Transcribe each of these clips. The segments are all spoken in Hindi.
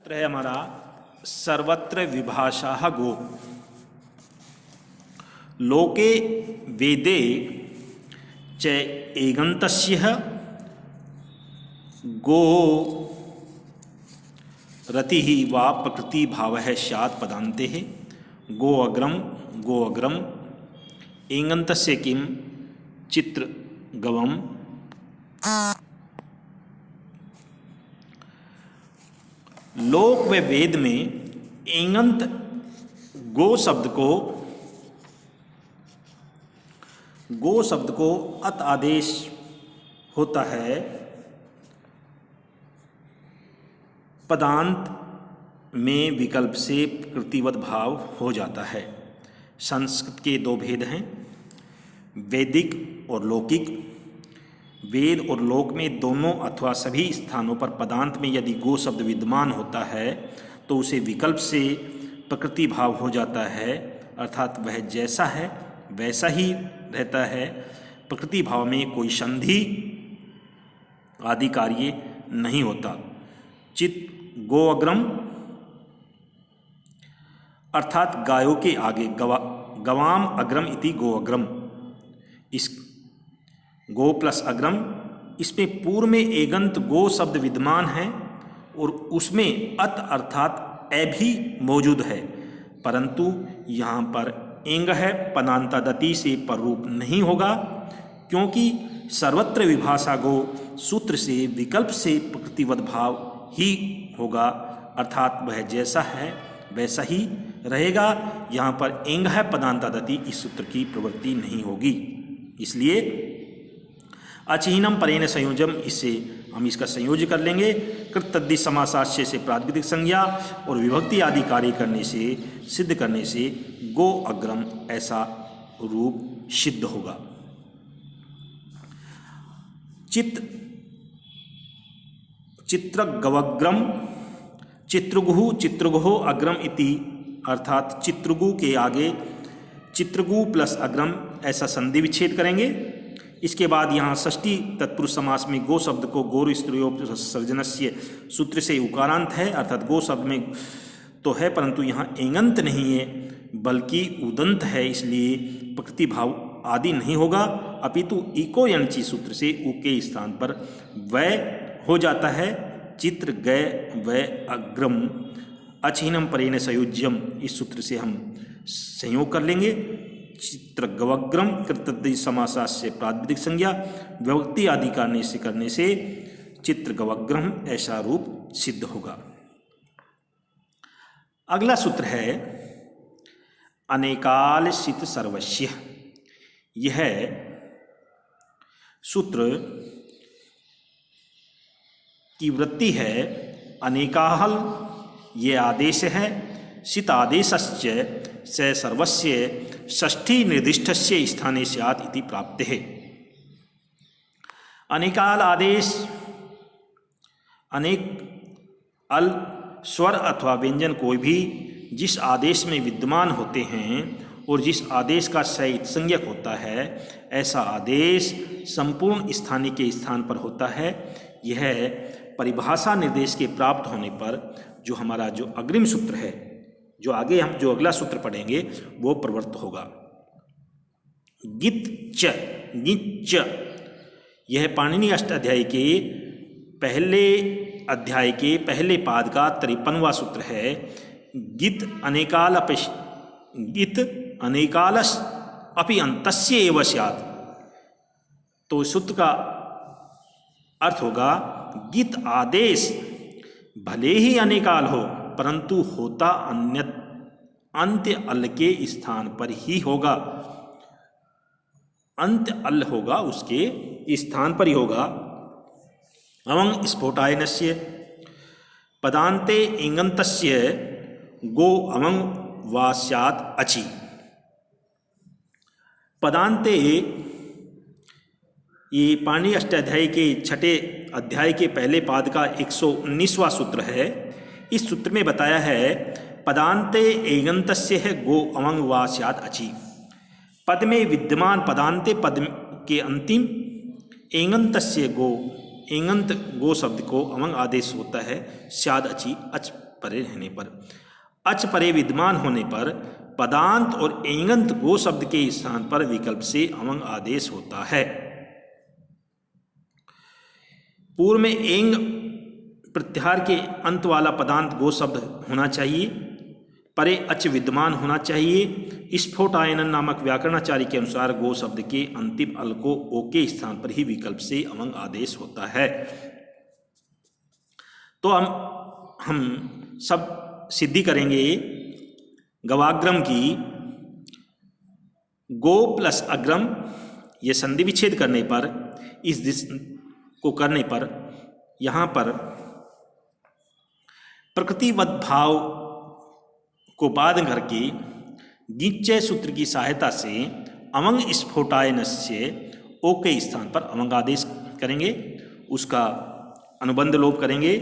सूत्र है हमारा सर्वत्र विभाषा गो। लोके वेदे च एगन्तस्य गो रतिः वा प्रकृति भावः स्यात् पदान्ते गो अग्रम एगन्तस्य किं चित्र गवम। लोक व वेद में एंगंत गो शब्द को अत आदेश होता है। पदांत में विकल्प से प्रकृतिवत भाव हो जाता है। संस्कृत के दो भेद हैं, वैदिक और लौकिक। वेद और लोक में दोनों अथवा सभी स्थानों पर पदांत में यदि गो शब्द विद्यमान होता है तो उसे विकल्प से प्रकृति भाव हो जाता है, अर्थात वह जैसा है वैसा ही रहता है। प्रकृति भाव में कोई संधि आदि कार्य नहीं होता। चित गो अग्रम अर्थात गायों के आगे गवाम अग्रम इति गो अग्रम। इस गो प्लस अग्रम, इसमें पूर्व में एगंत गो शब्द विद्यमान है और उसमें अत अर्थात ए भी मौजूद है, परंतु यहाँ पर एंग है, पदांतादति से पररूप नहीं होगा, क्योंकि सर्वत्र विभाषा गो सूत्र से विकल्प से प्रकृतिवत भाव ही होगा, अर्थात वह जैसा है वैसा ही रहेगा। यहाँ पर एंग है, पदांतादति, इस सूत्र की प्रवृत्ति नहीं होगी। इसलिए अचिहीनम परेण संयोजम, इससे हम इसका संयोज्य कर लेंगे। कृत तद्धि समासाश्य से प्रातिपदिक संज्ञा और विभक्ति आदि कार्य करने से सिद्ध करने से गो अग्रम ऐसा रूप सिद्ध होगा। चित्रगवग्रम चित्रगुः अग्रम इति, अर्थात चित्रगु के आगे चित्रगु प्लस अग्रम ऐसा संधि विच्छेद करेंगे। इसके बाद यहाँ षष्ठी तत्पुरुष समास में गो शब्द को गोर स्त्रियोपसर्जनस्य सूत्र से उकारांत है, अर्थात गो शब्द में तो है परंतु यहाँ एंगंत नहीं है बल्कि उदंत है, इसलिए प्रकृति भाव आदि नहीं होगा, अपितु इको यणचि सूत्र से उ के स्थान पर वय हो जाता है। चित्र गय वय अग्रम अचिहीनम परेण संयोज्यम, इस सूत्र से हम संयोग कर लेंगे। चित्र गवग्रम कृतद्धि समासास से प्रातिपदिक संज्ञा विभक्ति आदि करने से चित्र गवग्रम ऐसा रूप सिद्ध होगा। अगला सूत्र है अनेकालसित सर्वस्य। यह सूत्र की वृत्ति है अनेकाल, ये आदेश है, सित आदेशस्य से सर्वस्य षष्ठी निर्दिष्टस्य स्थाने स्यात् इति प्राप्ते है। अनेकाल आदेश अनेक अल स्वर अथवा व्यंजन कोई भी जिस आदेश में विद्यमान होते हैं और जिस आदेश का सहित संज्ञक होता है, ऐसा आदेश संपूर्ण स्थानीय के स्थान पर होता है। यह परिभाषा निर्देश के प्राप्त होने पर जो हमारा जो अग्रिम सूत्र है, जो आगे हम जो अगला सूत्र पढ़ेंगे वो प्रवृत्त होगा। गित च गिच, यह पाणिनि अष्टाध्यायी के पहले अध्याय के पहले पाद का 53वां सूत्र है। गित अनेकालस अपि अंतस्य एव स्यात्, तो सूत्र का अर्थ होगा गित आदेश भले ही अनेकाल हो परंतु होता अंत्य अल के स्थान पर ही होगा। अंत्य अल होगा उसके स्थान पर ही होगा। अवंग स्फोटायनस्य पदान्ते एंगन्तस्य गो अवंग वा स्यात् अचि। पदान्ते, ये पाणिनि अष्टाध्यायी के छठे अध्याय के पहले पाद का 119वां सूत्र है। इस सूत्र में बताया है पदान्ते एगन्तस्य है गो अवंग वा स्यात् अचि। पद में विद्यमान पदान्ते पद के अंतिम एगन्तस्य गो एंगंत गो शब्द को अमंग आदेश होता है स्याद अची अच परे रहने पर। अच परे विद्यमान होने पर पदांत और एंगंत गो शब्द के स्थान पर विकल्प से अवंग आदेश होता है। पूर्व में एंग प्रत्याहार के अंत वाला पदांत गो शब्द होना चाहिए, परे अच विद्यमान होना चाहिए। स्फोटायनन नामक व्याकरणाचार्य के अनुसार गो शब्द के अंतिम अल को ओ के स्थान पर ही विकल्प से अवंग आदेश होता है। तो हम सब सिद्धि करेंगे गवाग्रम की। गो प्लस अग्रम ये संधि विच्छेद करने पर, इस दिशा को करने पर यहाँ पर प्रकृतिवत भाव को बाध करके गिच्चय सूत्र की सहायता से अवंग स्फोटायनस्य ओ के स्थान पर अवंग आदेश करेंगे, उसका अनुबंध लोप करेंगे,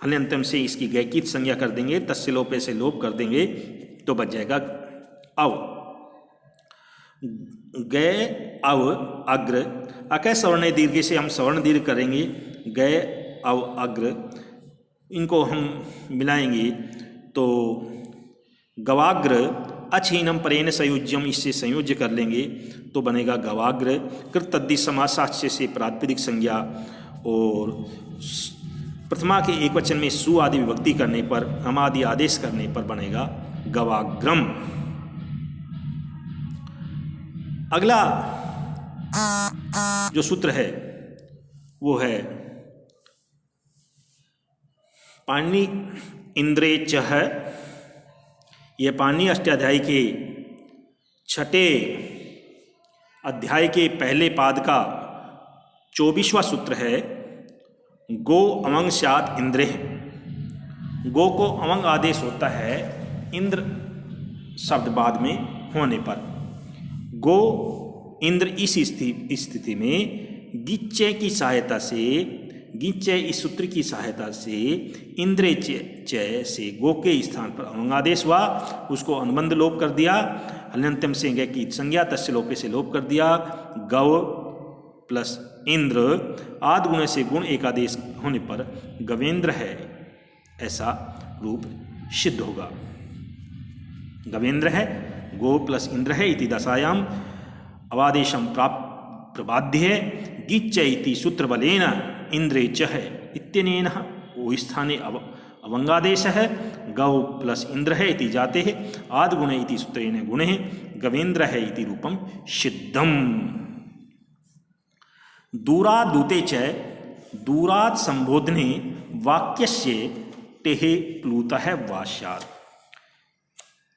हल्यंतम से इसकी गैकित संज्ञा कर देंगे, तस्य लोपे से लोप कर देंगे, तो बच जाएगा अव। गय अव अग्र, अकय सवर्ण दीर्घ से हम सवर्ण दीर्घ करेंगे, गय अव अग्र, इनको हम मिलाएंगे तो गवाग्र अचहीनम परेन संयोज्यम, इससे संयोज्य कर लेंगे तो बनेगा गवाग्र। कृत तद्धि समासाच्य से प्रातिपदिक संज्ञा और प्रथमा के एक वचन में सु आदि विभक्ति करने पर, अमादि आदेश करने पर बनेगा गवाग्रम। अगला जो सूत्र है वो है पाणिनि इंद्रे चह। यह पाणिनि अष्टाध्यायी के छठे अध्याय के पहले पाद का 24वां सूत्र है। गो अवंग स्यात् इंद्रे, गो को अवंग आदेश होता है इंद्र शब्द बाद में होने पर। गो इंद्र इस स्थिति में गिच्चय की सहायता से, गिच्चय इस सूत्र की सहायता से इंद्रे चय से गो के स्थान पर अवंग आदेश हुआ, उसको अनुबंध लोप कर दिया, हल्यंत्यम से गय की संज्ञा तस्य लोपे से लोप कर दिया। गव प्लस इंद्र आदि गुण से गुण एक आदेश होने पर गवेंद्र है, ऐसा रूप सिद्ध होगा। गवेंद्र है, गो प्लस इंद्र है इति दशायाम अवादेशम प्रबाध्य गिच्चय इति सूत्रबलेन इंद्रे च है इत्यनेन वो स्थाने अवंगादेश है। गौ प्लस इंद्र है इति जाते है, आदि गुण इति सूत्रेण गुण है, गवेंद्र है इति रूपम सिद्धम। दूरात् दूते च, दूरात् संबोधने वाक्यस्य टेहे प्लुतः वा स्यात्।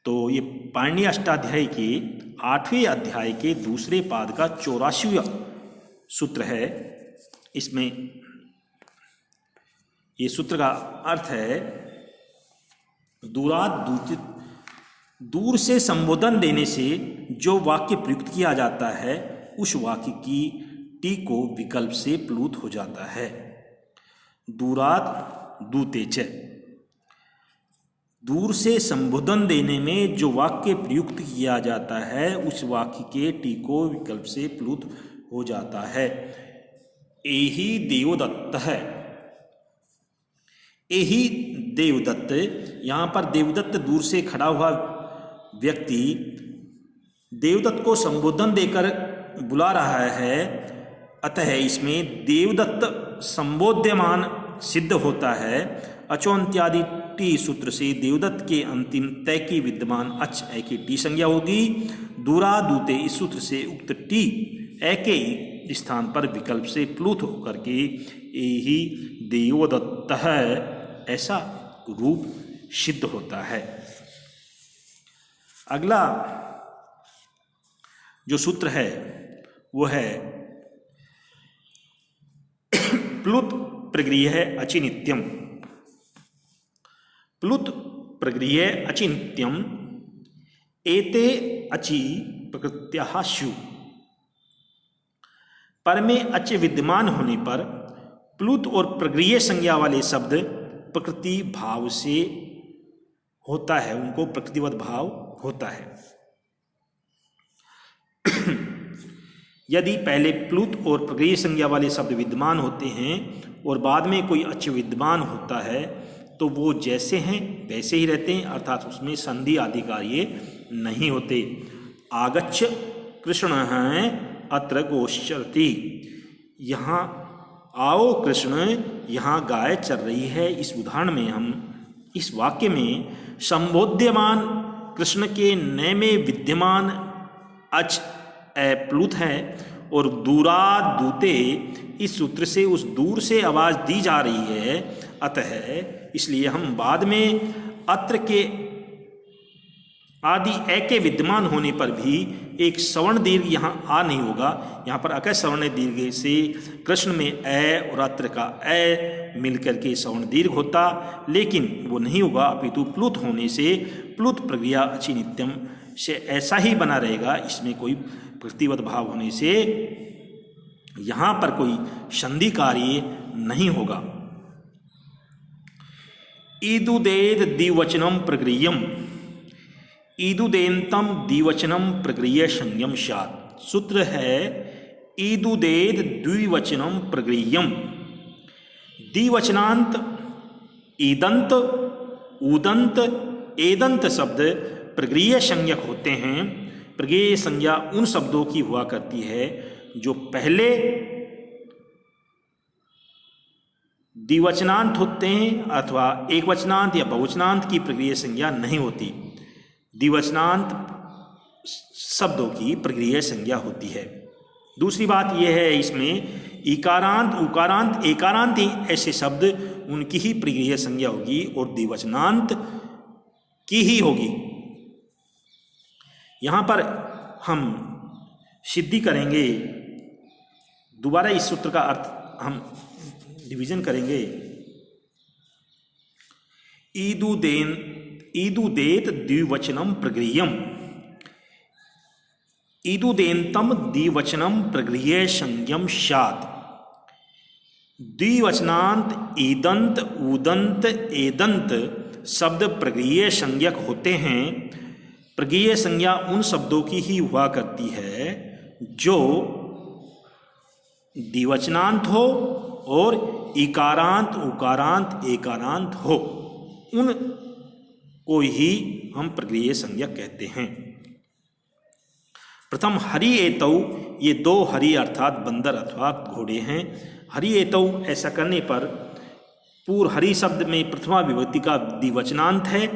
तो ये पाणिनि अष्टाध्यायी के 8वें अध्याय के दूसरे पाद का 84वां सूत्र है। इसमें ये सूत्र का अर्थ है दूरात्, दूर से संबोधन देने से जो वाक्य प्रयुक्त किया जाता है उस वाक्य की टी को विकल्प से प्लुत हो जाता है। दूरात् दूते च, दूर से संबोधन देने में जो वाक्य प्रयुक्त किया जाता है उस वाक्य के टी को विकल्प से प्लुत हो जाता है। एहि देवदत्त है, एहि देवदत्त, यहाँ पर देवदत्त दूर से खड़ा हुआ व्यक्ति देवदत्त को संबोधन देकर बुला रहा है, अतः इसमें देवदत्त संबोध्यमान सिद्ध होता है। अचोन्त्यादि टी सूत्र से देवदत्त के अंतिम तय की विद्यमान अच ए की टी संज्ञा होगी। दूरा दूते इस सूत्र से उक्त टी ए के स्थान पर विकल्प से प्लुत होकर के यही देवदत्त है, ऐसा रूप सिद्ध होता है। अगला जो सूत्र है वो है प्लुत प्रगृह्य अचिनित्यम। प्लुत प्रगृह्य अचिनित्यम एते अचि प्रकृत्याः स्यु। पर में अच विद्यमान होने पर प्लुत और प्रगृह्य संज्ञा वाले शब्द प्रकृति भाव से होता है, उनको प्रकृतिवत भाव होता है। यदि पहले प्लुत और प्रगृह्य संज्ञा वाले शब्द विद्यमान होते हैं और बाद में कोई अच विद्यमान होता है तो वो जैसे हैं वैसे ही रहते हैं, अर्थात उसमें संधि आदि कार्य नहीं होते। आगच्छ कृष्ण हैं अत्र गोश्चरति, यहाँ आओ कृष्ण, यहाँ गाय चर रही है। इस उदाहरण में हम इस वाक्य में संबोध्यमान कृष्ण के नय में विद्यमान अच प्लुत है और दूराद दूते इस सूत्र से उस दूर से आवाज दी जा रही है। अतः इसलिए हम बाद में अत्र के आदि ए के विद्यमान होने पर भी एक सवर्ण दीर्घ यहाँ आ नहीं होगा। यहाँ पर अकय सवर्ण दीर्घ से कृष्ण में ए और अत्र का ए मिलकर के सवर्ण दीर्घ होता, लेकिन वो नहीं होगा, अपितु प्लुत होने से प्लुत प्रक्रिया अचि नित्यम से ऐसा ही बना रहेगा। इसमें कोई प्रतिवद भाव होने से यहाँ पर कोई संधि कार्य नहीं होगा। ईदुदेद द्विवचनम प्रक्रियम, ईदुदेन्तम द्विवचनम प्रक्रिय संयम स्यात्। सूत्र है ईदुदेद द्विवचनम प्रक्रियम। द्विवचनांत ईदंत, उदंत, एदंत शब्द प्रक्रिय संज्ञक होते हैं। प्रक्रिय संज्ञा उन शब्दों की हुआ करती है जो पहले द्विवचनांत होते हैं अथवा एक वचनांत या बहुवचनांत की प्रक्रिय संज्ञा नहीं होती। द्विवचनांत शब्दों की प्रक्रिया संज्ञा होती है। दूसरी बात यह है, इसमें इकारांत, उकारांत, एकारांत ही ऐसे शब्द उनकी ही प्रक्रिया संज्ञा होगी और द्विवचनांत की ही होगी। यहाँ पर हम सिद्धि करेंगे, दोबारा इस सूत्र का अर्थ हम डिवीजन करेंगे। ईदुदेत द्विवचनम प्रक्रियम, ईदुदेन्तम द्विवचनम प्रक्रिय संज्ञम स्यात्। द्विवचनांत ईदंत, उदंत, एदंत शब्द प्रक्रिय संज्ञक होते हैं। प्रक्रिय संज्ञा उन शब्दों की ही हुआ करती है जो द्विवचनांत हो और इकारांत, उकारांत, एकारांत हो, उन को ही हम प्रक्रिय संज्ञक कहते हैं। प्रथम हरि एतौ, ये दो हरि अर्थात बंदर अथवा घोड़े हैं। हरि एतौ ऐसा करने पर पूर्व हरि शब्द में प्रथमा विभक्ति का द्विवचनांत है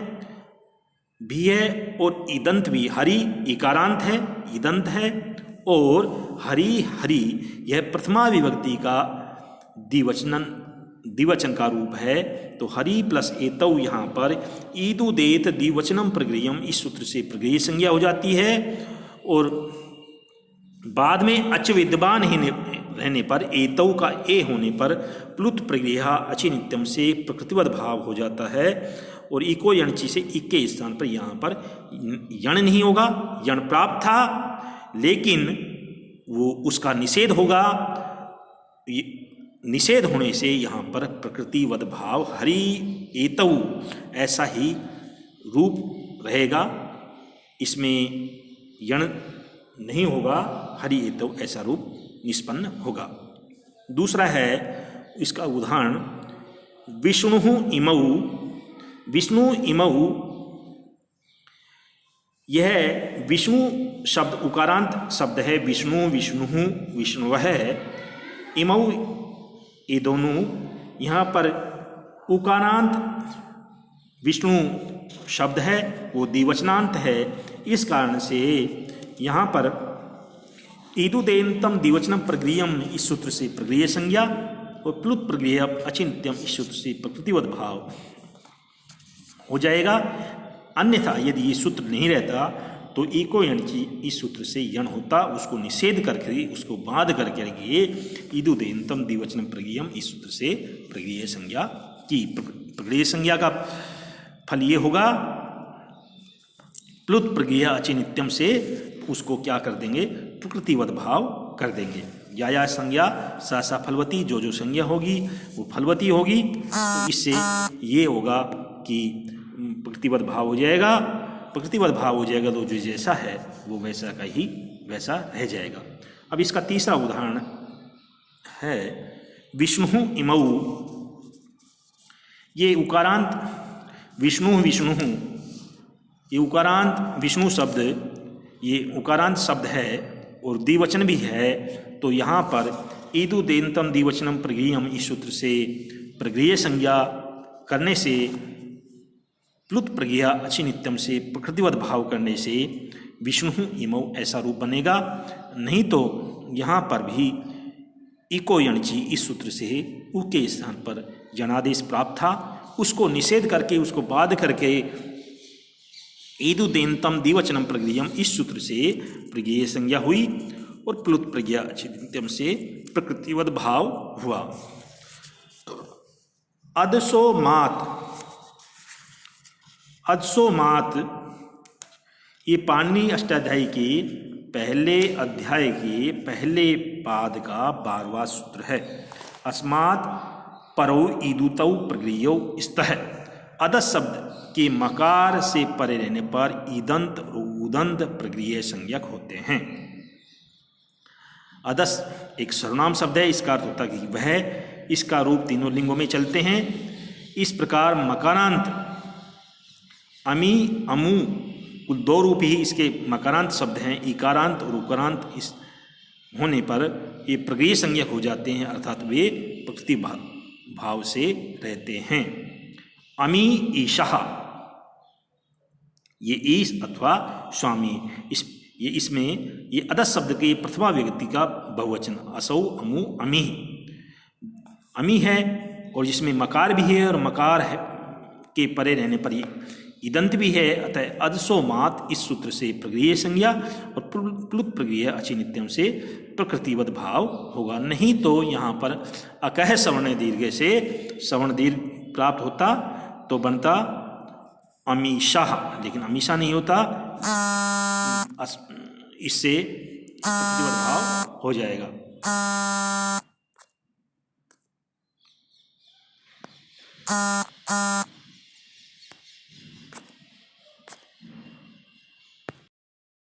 भी है और ईदंत भी। हरि इकारांत है, ईदंत है, और हरि हरि यह प्रथमा विभक्ति का द्विवचन का रूप है। तो हरि प्लस एतौ यहाँ पर ईदुदेत द्विवचनम प्रक्रियम, इस सूत्र से प्रक्रिय संज्ञा हो जाती है। और बाद में अच विद्यमान ही रहने पर, एतौ का ए होने पर प्लुत प्रक्रिया अचि नित्यम से प्रकृतिवद भाव हो जाता है। और इको यणची से इक के स्थान पर यहाँ पर यण नहीं होगा, यण प्राप्त था लेकिन वो उसका निषेध होगा। निषेध होने से यहाँ पर प्रकृतिवद भाव हरि एतौ ऐसा ही रूप रहेगा, इसमें यण नहीं होगा, हरि एतौ ऐसा रूप निष्पन्न होगा। दूसरा है इसका उदाहरण विष्णु इमौ। विष्णु इमौ, यह विष्णु शब्द उकारांत शब्द है। विष्णु, विष्णु, विष्णुवः, इमौ ये दोनों। यहाँ पर उकारांत विष्णु शब्द है, वो द्विवचनांत है। इस कारण से यहाँ पर ईदुदेन्तम द्विवचनम प्रक्रियम, इस सूत्र से प्रक्रिय संज्ञा, और प्लुत प्रक्रिया अचिन्त्यम, इस सूत्र से प्रकृतिवद भाव हो जाएगा। अन्यथा यदि ये सूत्र नहीं रहता तो इको यणची इस सूत्र से यण होता, उसको निषेध करके, उसको बाध करके रखिए। ईदुदेन्तम द्विवचनम प्रक्रियम, इस सूत्र से प्रक्रिय संज्ञा की। प्रक्रिय संज्ञा का फल ये होगा, प्लुत प्रक्रिया अचिनित्यम से उसको क्या कर देंगे, प्रकृतिवद भाव कर देंगे। या संज्ञा सा सा फलवती, जो जो संज्ञा होगी वो फलवती होगी। तो इससे ये होगा कि प्रकृतिवद भाव हो जाएगा। प्रकृतिवद भाव हो जाएगा तो जो जैसा है वो वैसा का ही वैसा रह जाएगा। अब इसका तीसरा उदाहरण है विष्णु इमौ। ये उकारांत विष्णु विष्णु, ये उकारांत विष्णु शब्द, ये उकारांत शब्द है और द्विवचन भी है। तो यहाँ पर ईदु देनतम द्विवचनम प्रगृह्यम, इस सूत्र से प्रगृह्य संज्ञा करने से, प्लुत प्रगृह्य अच्छी नित्यम से प्रकृतिवत भाव करने से विष्णु इमौ ऐसा रूप बनेगा। नहीं तो यहाँ पर भी इको यणची, इस सूत्र से उ के स्थान पर जनादेश प्राप्त था, उसको निषेध करके, उसको बाध करके ईदु देनतम द्विवचनम प्रगृह्यम, इस सूत्र से प्रगृह्य संज्ञा हुई और प्लुत प्रज्ञा अच्छित्यम से प्रकृतिवद भाव हुआ। अदसो मात, अदसो मात ये पाणिनि अष्टाध्यायी के पहले अध्याय के पहले पाद का 12वां सूत्र है। अस्मात् परौ ईदुतौ प्रगृह्यौ स्तः, अदस शब्द के मकार से परे रहने पर ईदंत और उदंत प्रगृह्य संज्ञक होते हैं। अदस एक सर्वनाम शब्द है, इसका अर्थ होता है कि वह, इसका रूप तीनों लिंगों में चलते हैं। इस प्रकार मकारांत अमी अमु कुल दो रूप ही इसके मकारांत शब्द हैं, इकारांत और उकारांत इस होने पर ये प्रगृह्य संज्ञक हो जाते हैं, अर्थात वे प्रकृति भाव से रहते हैं। अमी ईशः, ये ईश अथवा स्वामी, इसमें ये अदस शब्द के प्रथमा व्यक्ति का बहुवचन असौ अमु अमी, अमी है और जिसमें मकार भी है और मकार है के परे रहने पर ईदंत भी है। अतः अदसो मात इस सूत्र से प्रगृह्य संज्ञा और प्लुत प्रगृह्य अच्छी नित्यम से प्रकृतिवत भाव होगा। नहीं तो यहाँ पर अकह सवर्ण दीर्घ से सवर्ण दीर्घ प्राप्त होता तो बनता अमीशाह, लेकिन अमीशा नहीं होता, इससे प्रकृतिवत भाव हो जाएगा।